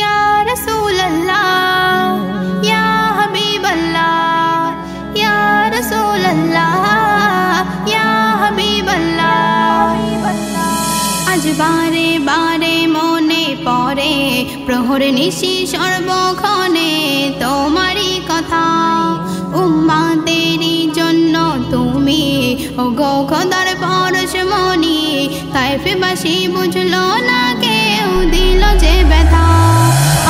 या रसूल अल्लाह या हबीब अल्लाह या रसूल अल्लाह या हबीब अल्लाह। आज बारे बारे मने पड़े प्रहर निशि सर्वक्षणे तोमारी कथा उम्मतेरी जन्नो तुमी ओगो खোদার পরশমণি তাইফবাসী বুঝলো না কেউ দিল যে ব্যথা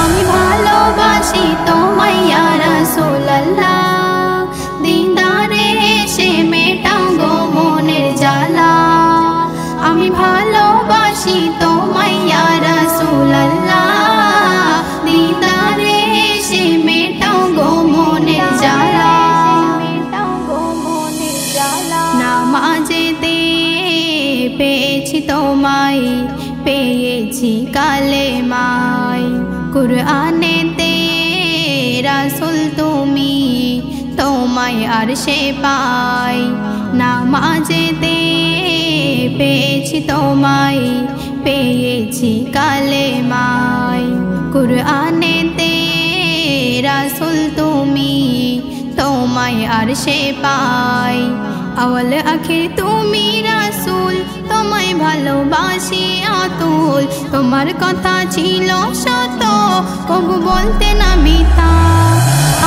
আমি ভালোবাসি তোমায় ইয়া রাসূলুল্লাহ দিদারে এসে মেটাও গো মনের জ্বালা আমি ভালোবাসি তোমায় ইয়া রাসূলুল্লাহ দিদারে এসে মেটাও গো মনের জ্বালা নামাজেতে পেয়েছি তোমায় পেয়েছি কালেমায় কুরআনেতে রাসূল তুমি তোমায় আরশে পাই নামাজেতে পেয়েছি তোমায় পেয়েছি কালেমায় কুরআনেতে রাসূল তুমি তোমায় আরশে পাই अवल आखिर तुमी रासूल तोमाय भालोबासी आतुल तोमार कथा छिलो सत कबु बोलते ना मिथा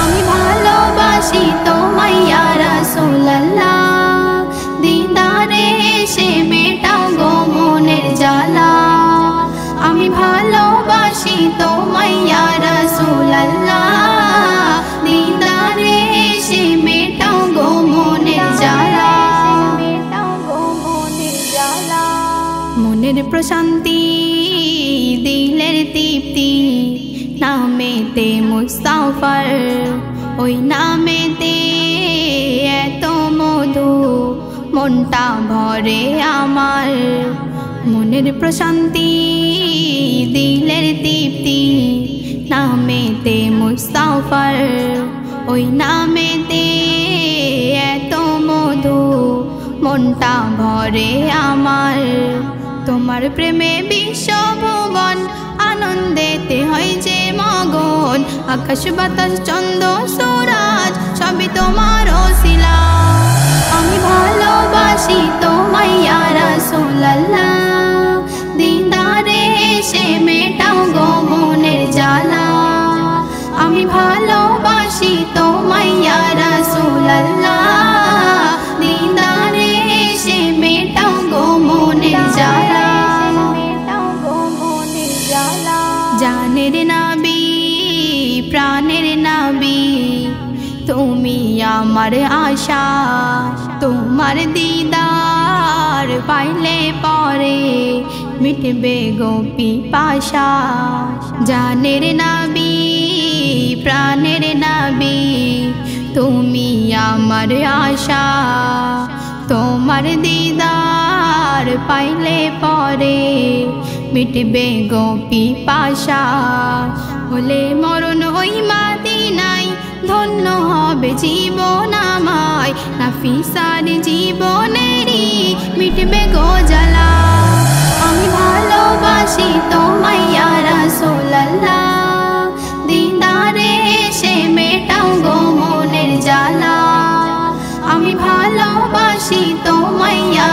आमी भालोबासी तोमाय या रासूलुल्लाह दिदारे एसे मेटाओ गो मनेर জ্বালা आमी भालोबासी तोमाय या रासूलुल्लाह दिदारे एसे मेटाओ गो मनेर জ্বালা মনের প্রশান্তি দিলের তৃপ্তি নামেতে মুস্তাফার ওই নামেতে এত মধু মনটা ভরে আমার মনের প্রশান্তি দিলের তৃপ্তি নামেতে মুস্তাফার ওই নামেতে এত মধু মনটা ভরে আমার তোমার প্রেমে বিশ্বভুবন আনন্দেতে হয় যে মগন আকাশ বাতাস চন্দ্র সূরজ সবই তোমার ওসিলা আমি ভালোবাসি তোমায় ইয়া রাসূলুল্লাহ দিদারে এসে মেটাও গো মনের জ্বালা আমি ভালোবাসি তোমায় ইয়া রাসূলুল্লাহ দিদারে এসে মেটাও গো মনের জ্বালা জানের নবী প্রাণের নবী তুমি আমার আশা তোমার দিদার পাইলে পরে মিটবে গো পিপাসা জানের নবী প্রাণের নবী তুমি আমার আশা তোমার দিদার পাইলে পরে মিটবে গো পিপাসা হলে মরণ ওই মদিনায় ধন্য হবে জীবন আমায় নাফিসার জীবনেরই মিটবে গো জ্বালা আমি ভালোবাসি তোমায় ইয়া রাসূলুল্লাহ দিদারে এসে মেটাও গো মনের জ্বালা আমি ভালোবাসি তোমায় ইয়া